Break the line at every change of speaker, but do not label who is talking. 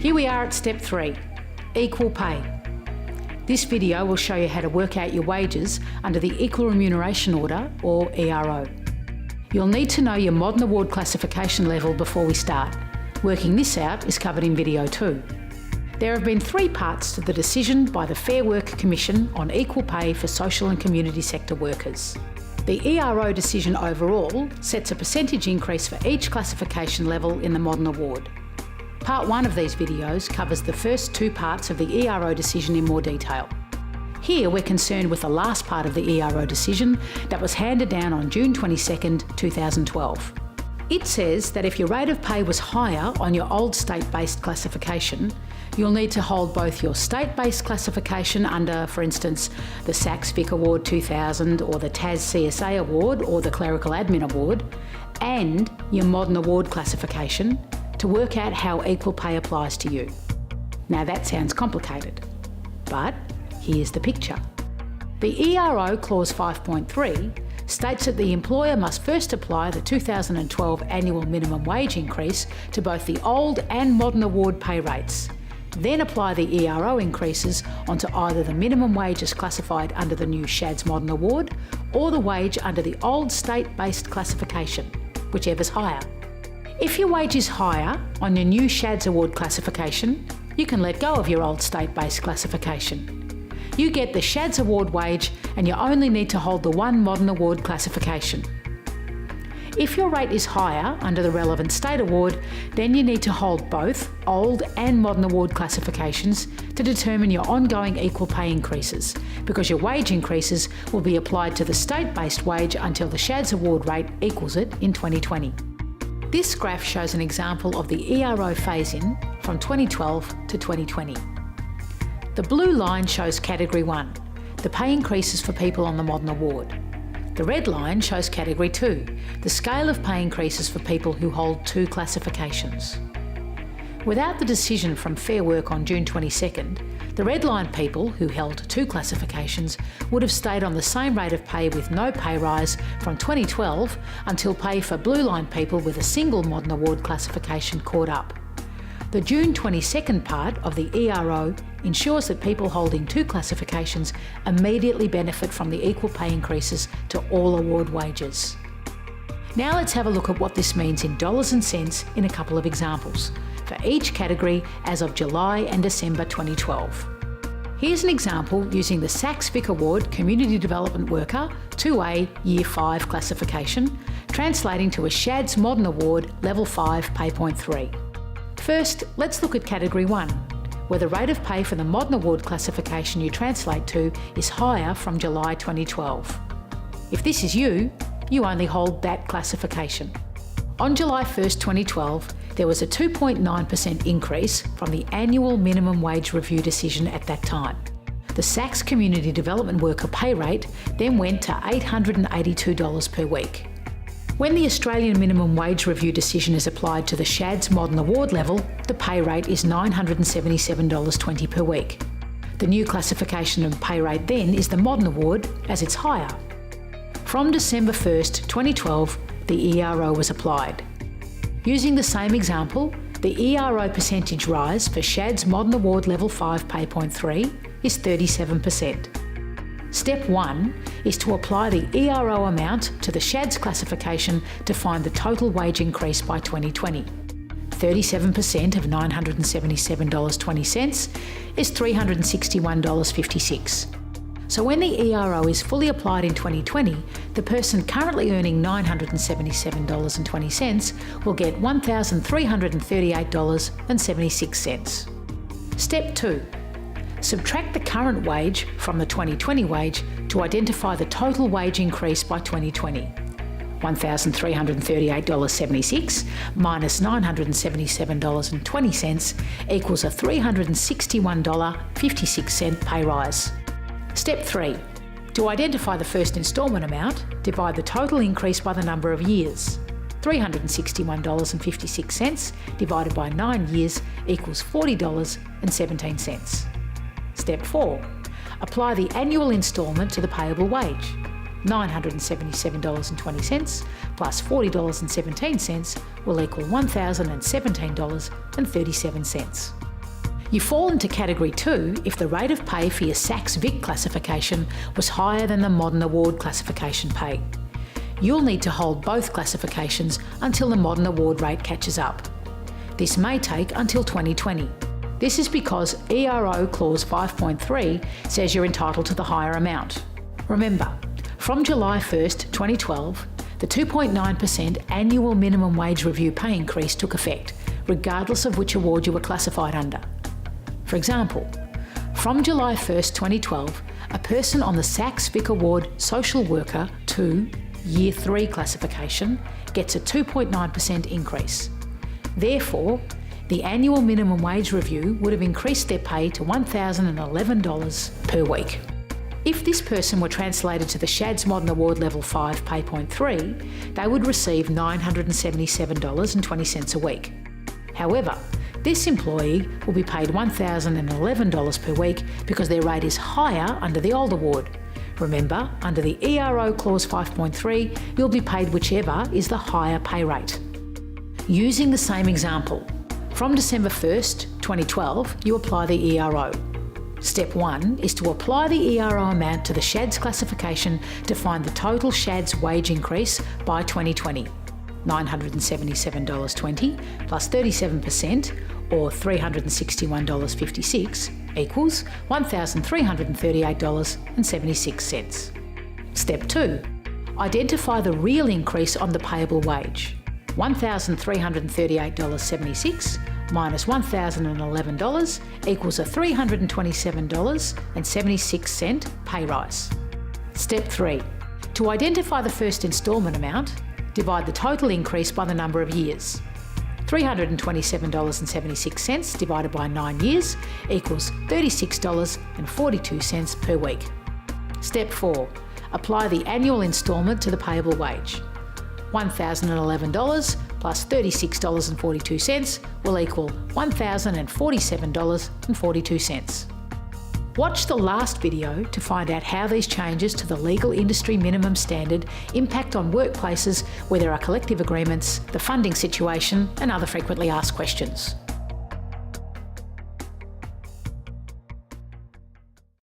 Here we are at step 3, equal pay. This video will show you how to work out your wages under the Equal Remuneration Order, or ERO. You'll need to know your modern award classification level before we start. Working this out is covered in video 2. There have been 3 parts to the decision by the Fair Work Commission on equal pay for social and community sector workers. The ERO decision overall sets a percentage increase for each classification level in the modern award. Part 1 of these videos covers the first 2 parts of the ERO decision in more detail. Here we're concerned with the last part of the ERO decision that was handed down on June 22, 2012. It says that if your rate of pay was higher on your old state-based classification, you'll need to hold both your state-based classification under, for instance, the Sachs Vic Award 2000 or the TAS CSA Award or the Clerical Admin Award, and your modern award classification to work out how equal pay applies to you. Now that sounds complicated, but here's the picture. The ERO Clause 5.3 states that the employer must first apply the 2012 annual minimum wage increase to both the old and modern award pay rates, then apply the ERO increases onto either the minimum wages classified under the new SHADS Modern Award or the wage under the old state-based classification, whichever's higher. If your wage is higher on your new SHADS Award classification, you can let go of your old state-based classification. You get the SHADS Award wage and you only need to hold the one modern award classification. If your rate is higher under the relevant state award, then you need to hold both old and modern award classifications to determine your ongoing equal pay increases, because your wage increases will be applied to the state-based wage until the SHADS Award rate equals it in 2020. This graph shows an example of the ERO phase-in from 2012 to 2020. The blue line shows Category 1, the pay increases for people on the modern award. The red line shows Category 2, the scale of pay increases for people who hold 2 classifications. Without the decision from Fair Work on June 22nd, the red line people who held 2 classifications would have stayed on the same rate of pay with no pay rise from 2012 until pay for blue line people with a single modern award classification caught up. The June 22nd part of the ERO ensures that people holding 2 classifications immediately benefit from the equal pay increases to all award wages. Now let's have a look at what this means in dollars and cents in a couple of examples, for each category as of July and December 2012. Here's an example using the Sachs Vic Award Community Development Worker 2A Year 5 classification, translating to a SHADS Modern Award Level 5 Pay Point 3. First, let's look at Category 1, where the rate of pay for the modern award classification you translate to is higher from July 2012. If this is you, you only hold that classification. On July 1st, 2012, there was a 2.9% increase from the annual minimum wage review decision at that time. The Sachs Community Development Worker pay rate then went to $882 per week. When the Australian Minimum Wage Review decision is applied to the SHADS Modern Award level, the pay rate is $977.20 per week. The new classification and pay rate then is the Modern Award, as it's higher. From December 1st, 2012, the ERO was applied. Using the same example, the ERO percentage rise for SHADS Modern Award Level 5 Pay Point 3 is 37%. Step 1 is to apply the ERO amount to the SHADS classification to find the total wage increase by 2020. 37% of $977.20 is $361.56. So when the ERO is fully applied in 2020, the person currently earning $977.20 will get $1,338.76. Step 2. Subtract the current wage from the 2020 wage to identify the total wage increase by 2020. $1,338.76 minus $977.20 equals a $361.56 pay rise. Step 3. To identify the first instalment amount, divide the total increase by the number of years. $361.56 divided by 9 years equals $40.17. Step 4. Apply the annual instalment to the payable wage. $977.20 plus $40.17 will equal $1,017.37. You fall into Category 2 if the rate of pay for your SACS-VIC classification was higher than the Modern Award classification pay. You'll need to hold both classifications until the Modern Award rate catches up. This may take until 2020. This is because ERO Clause 5.3 says you're entitled to the higher amount. Remember, from July 1st, 2012, the 2.9% annual minimum wage review pay increase took effect, regardless of which award you were classified under. For example, from July 1st, 2012, a person on the SACS-VIC Award Social Worker 2 Year 3 classification gets a 2.9% increase. Therefore, the annual minimum wage review would have increased their pay to $1,011 per week. If this person were translated to the SHADS Modern Award Level 5 Pay Point 3, they would receive $977.20 a week. However, this employee will be paid $1,011 per week because their rate is higher under the old award. Remember, under the ERO Clause 5.3, you'll be paid whichever is the higher pay rate. Using the same example, from December 1st, 2012, you apply the ERO. Step 1 is to apply the ERO amount to the SHADS classification to find the total SHADS wage increase by 2020. $977.20 plus 37% or $361.56 equals $1,338.76. Step 2. Identify the real increase on the payable wage. $1,338.76 minus $1,011 equals a $327.76 pay rise. Step 3. To identify the first instalment amount, divide the total increase by the number of years. $327.76 divided by 9 years equals $36.42 per week. Step 4. Apply the annual instalment to the payable wage. $1,011 plus $36.42 will equal $1,047.42. Watch the last video to find out how these changes to the legal industry minimum standard impact on workplaces where there are collective agreements, the funding situation, and other frequently asked questions.